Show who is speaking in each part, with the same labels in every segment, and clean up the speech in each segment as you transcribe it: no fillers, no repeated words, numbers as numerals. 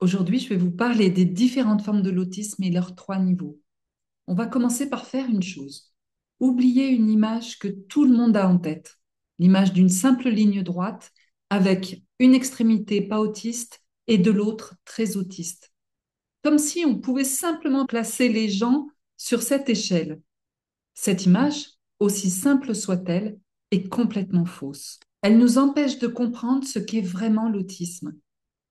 Speaker 1: Aujourd'hui, je vais vous parler des différentes formes de l'autisme et leurs trois niveaux. On va commencer par faire une chose. Oublier une image que tout le monde a en tête, l'image d'une simple ligne droite avec une extrémité pas autiste et de l'autre très autiste. Comme si on pouvait simplement placer les gens sur cette échelle. Cette image, aussi simple soit-elle, est complètement fausse. Elle nous empêche de comprendre ce qu'est vraiment l'autisme.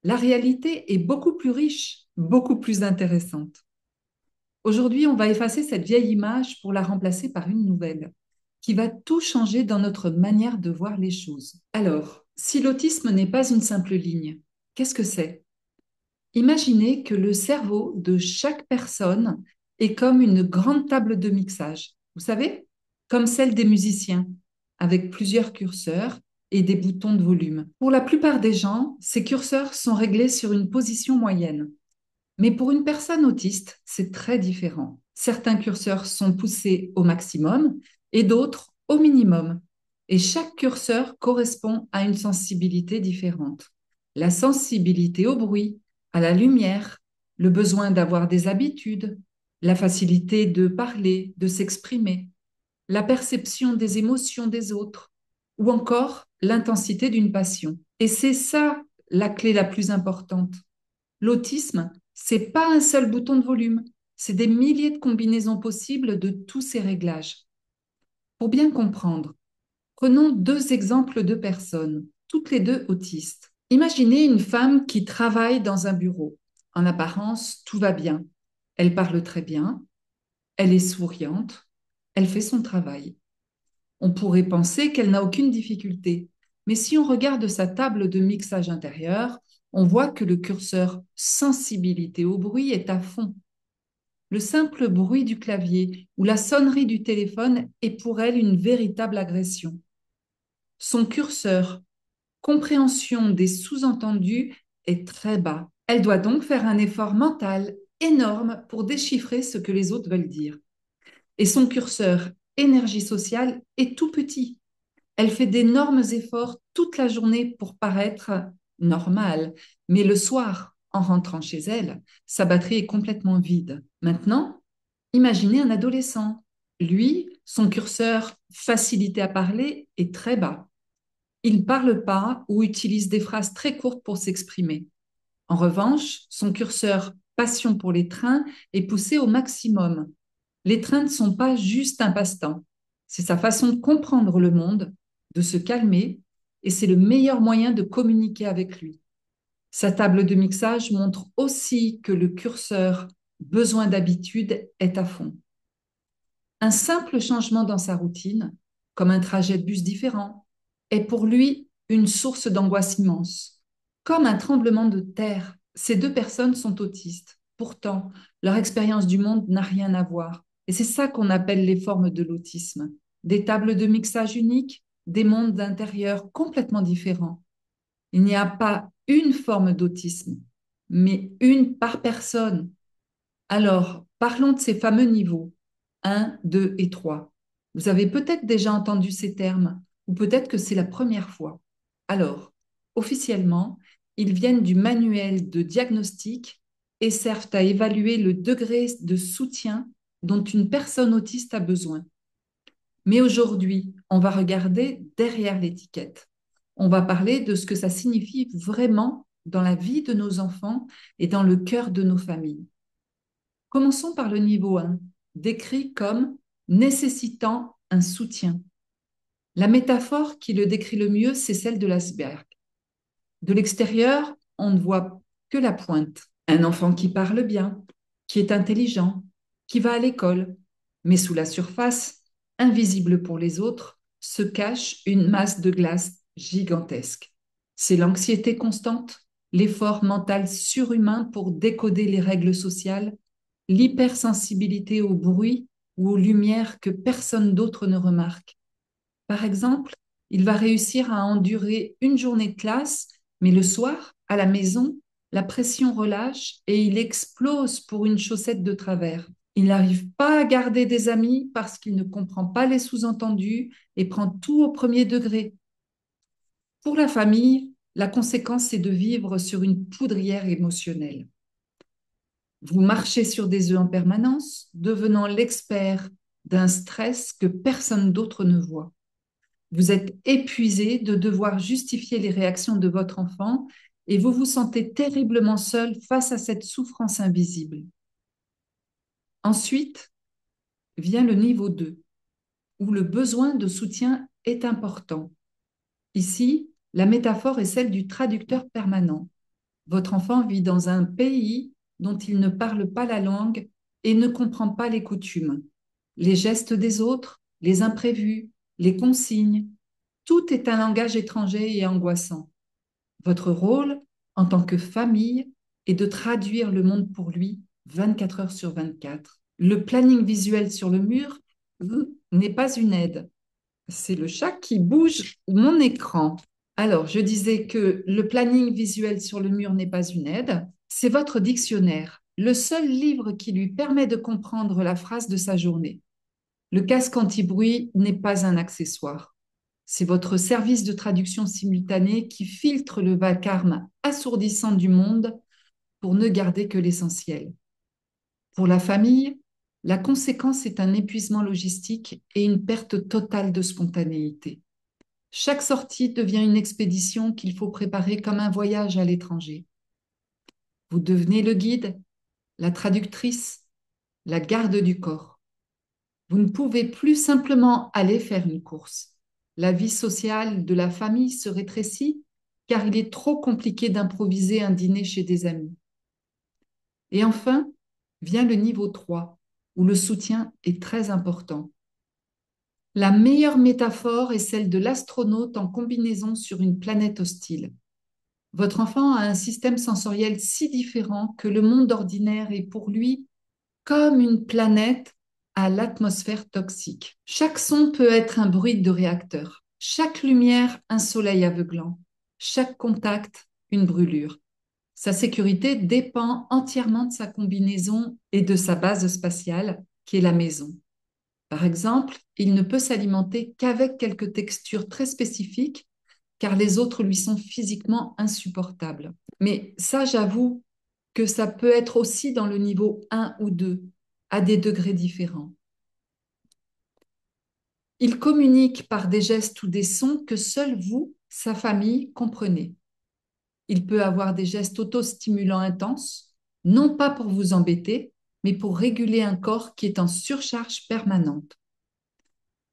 Speaker 1: La réalité est beaucoup plus riche, beaucoup plus intéressante. Aujourd'hui, on va effacer cette vieille image pour la remplacer par une nouvelle, qui va tout changer dans notre manière de voir les choses. Alors, si l'autisme n'est pas une simple ligne, qu'est-ce que c'est? Imaginez que le cerveau de chaque personne est comme une grande table de mixage, vous savez, comme celle des musiciens, avec plusieurs curseurs et des boutons de volume. Pour la plupart des gens, ces curseurs sont réglés sur une position moyenne. Mais pour une personne autiste, c'est très différent. Certains curseurs sont poussés au maximum et d'autres au minimum. Et chaque curseur correspond à une sensibilité différente. La sensibilité au bruit, à la lumière, le besoin d'avoir des habitudes, la facilité de parler, de s'exprimer, la perception des émotions des autres ou encore l'intensité d'une passion. Et c'est ça la clé la plus importante. L'autisme, c'est pas un seul bouton de volume, c'est des milliers de combinaisons possibles de tous ces réglages. Pour bien comprendre, prenons deux exemples de personnes, toutes les deux autistes. Imaginez une femme qui travaille dans un bureau. En apparence, tout va bien. Elle parle très bien, elle est souriante, elle fait son travail. On pourrait penser qu'elle n'a aucune difficulté. Mais si on regarde sa table de mixage intérieur, on voit que le curseur sensibilité au bruit est à fond. Le simple bruit du clavier ou la sonnerie du téléphone est pour elle une véritable agression. Son curseur compréhension des sous-entendus est très bas. Elle doit donc faire un effort mental énorme pour déchiffrer ce que les autres veulent dire. Et son curseur énergie sociale est tout petit. Elle fait d'énormes efforts toute la journée pour paraître normale, mais le soir, en rentrant chez elle, sa batterie est complètement vide. Maintenant, imaginez un adolescent. Lui, son curseur facilité à parler est très bas. Il ne parle pas ou utilise des phrases très courtes pour s'exprimer. En revanche, son curseur passion pour les trains est poussé au maximum. Les trains ne sont pas juste un passe-temps. C'est sa façon de comprendre le monde, de se calmer, et c'est le meilleur moyen de communiquer avec lui. Sa table de mixage montre aussi que le curseur besoin d'habitude est à fond. Un simple changement dans sa routine, comme un trajet de bus différent, est pour lui une source d'angoisse immense. Comme un tremblement de terre, ces deux personnes sont autistes. Pourtant, leur expérience du monde n'a rien à voir. Et c'est ça qu'on appelle les formes de l'autisme. Des tables de mixage uniques, des mondes intérieurs complètement différents. Il n'y a pas une forme d'autisme, mais une par personne. Alors, parlons de ces fameux niveaux, 1, 2 et 3. Vous avez peut-être déjà entendu ces termes, ou peut-être que c'est la première fois. Alors, officiellement, ils viennent du manuel de diagnostic et servent à évaluer le degré de soutien dont une personne autiste a besoin. Mais aujourd'hui, on va regarder derrière l'étiquette. On va parler de ce que ça signifie vraiment dans la vie de nos enfants et dans le cœur de nos familles. Commençons par le niveau 1, décrit comme nécessitant un soutien. La métaphore qui le décrit le mieux, c'est celle de l'iceberg. De l'extérieur, on ne voit que la pointe. Un enfant qui parle bien, qui est intelligent, qui va à l'école. Mais sous la surface, invisible pour les autres, se cache une masse de glace gigantesque. C'est l'anxiété constante, l'effort mental surhumain pour décoder les règles sociales, l'hypersensibilité au bruit ou aux lumières que personne d'autre ne remarque. Par exemple, il va réussir à endurer une journée de classe, mais le soir, à la maison, la pression relâche et il explose pour une chaussette de travers. Il n'arrive pas à garder des amis parce qu'il ne comprend pas les sous-entendus et prend tout au premier degré. Pour la famille, La conséquence, c'est de vivre sur une poudrière émotionnelle. Vous marchez sur des œufs en permanence, devenant l'expert d'un stress que personne d'autre ne voit. Vous êtes épuisé de devoir justifier les réactions de votre enfant et vous vous sentez terriblement seul face à cette souffrance invisible. Ensuite vient le niveau 2, où le besoin de soutien est important. Ici, la métaphore est celle du traducteur permanent. Votre enfant vit dans un pays dont il ne parle pas la langue et ne comprend pas les coutumes, les gestes des autres, les imprévus, les consignes. Tout est un langage étranger et angoissant. Votre rôle, en tant que famille, est de traduire le monde pour lui 24 heures sur 24. Le planning visuel sur le mur n'est pas une aide. C'est le chat qui bouge mon écran. Alors, je disais que le planning visuel sur le mur n'est pas une aide, c'est votre dictionnaire, le seul livre qui lui permet de comprendre la phrase de sa journée. Le casque anti-bruit n'est pas un accessoire. C'est votre service de traduction simultanée qui filtre le vacarme assourdissant du monde pour ne garder que l'essentiel. Pour la famille, la conséquence est un épuisement logistique et une perte totale de spontanéité. Chaque sortie devient une expédition qu'il faut préparer comme un voyage à l'étranger. Vous devenez le guide, la traductrice, la garde du corps. Vous ne pouvez plus simplement aller faire une course. La vie sociale de la famille se rétrécit car il est trop compliqué d'improviser un dîner chez des amis. Et enfin, vient le niveau 3, où le soutien est très important. La meilleure métaphore est celle de l'astronaute en combinaison sur une planète hostile. Votre enfant a un système sensoriel si différent que le monde ordinaire est pour lui comme une planète à l'atmosphère toxique. Chaque son peut être un bruit de réacteur, chaque lumière un soleil aveuglant, chaque contact une brûlure. Sa sécurité dépend entièrement de sa combinaison et de sa base spatiale, qui est la maison. Par exemple, il ne peut s'alimenter qu'avec quelques textures très spécifiques, car les autres lui sont physiquement insupportables. Mais ça, j'avoue que ça peut être aussi dans le niveau 1 ou 2, à des degrés différents. Il communique par des gestes ou des sons que seul vous, sa famille, comprenez. Il peut avoir des gestes autostimulants intenses, non pas pour vous embêter, mais pour réguler un corps qui est en surcharge permanente.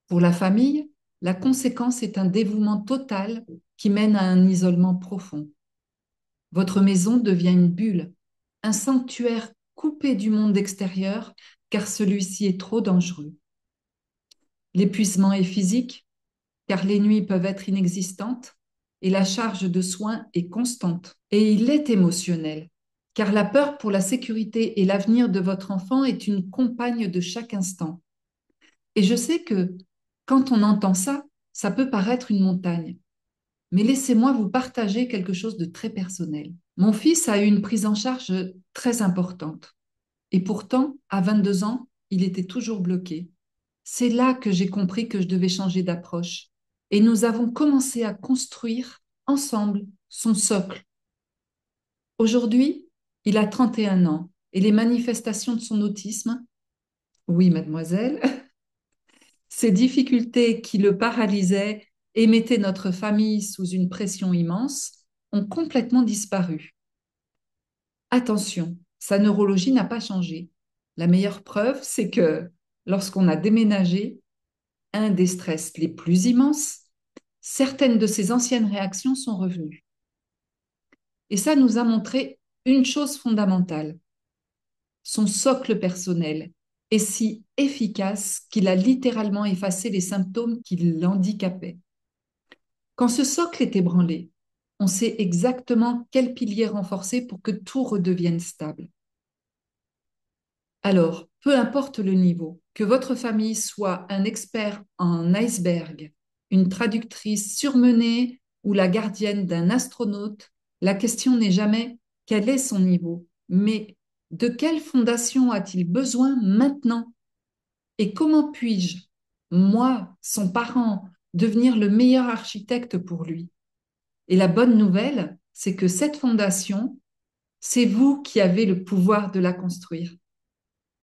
Speaker 1: Pour la famille, la conséquence est un dévouement total qui mène à un isolement profond. Votre maison devient une bulle, un sanctuaire coupé du monde extérieur, car celui-ci est trop dangereux. L'épuisement est physique, car les nuits peuvent être inexistantes, et la charge de soins est constante. Et il est émotionnel, car la peur pour la sécurité et l'avenir de votre enfant est une compagne de chaque instant. Et je sais que quand on entend ça, ça peut paraître une montagne. Mais laissez-moi vous partager quelque chose de très personnel. Mon fils a eu une prise en charge très importante. Et pourtant, à 22 ans, il était toujours bloqué. C'est là que j'ai compris que je devais changer d'approche. Et nous avons commencé à construire ensemble son socle. Aujourd'hui, il a 31 ans et les manifestations de son autisme, oui, mademoiselle, ces difficultés qui le paralysaient et mettaient notre famille sous une pression immense ont complètement disparu. Attention, sa neurologie n'a pas changé. La meilleure preuve, c'est que lorsqu'on a déménagé, un des stress les plus immenses, certaines de ses anciennes réactions sont revenues. Et ça nous a montré une chose fondamentale. Son socle personnel est si efficace qu'il a littéralement effacé les symptômes qui l'handicapaient. Quand ce socle est ébranlé, on sait exactement quel pilier renforcer pour que tout redevienne stable. Alors, peu importe le niveau, que votre famille soit un expert en iceberg, une traductrice surmenée ou la gardienne d'un astronaute, la question n'est jamais quel est son niveau, mais de quelle fondation a-t-il besoin maintenant et comment puis-je, moi, son parent, devenir le meilleur architecte pour lui? Et la bonne nouvelle, c'est que cette fondation, c'est vous qui avez le pouvoir de la construire.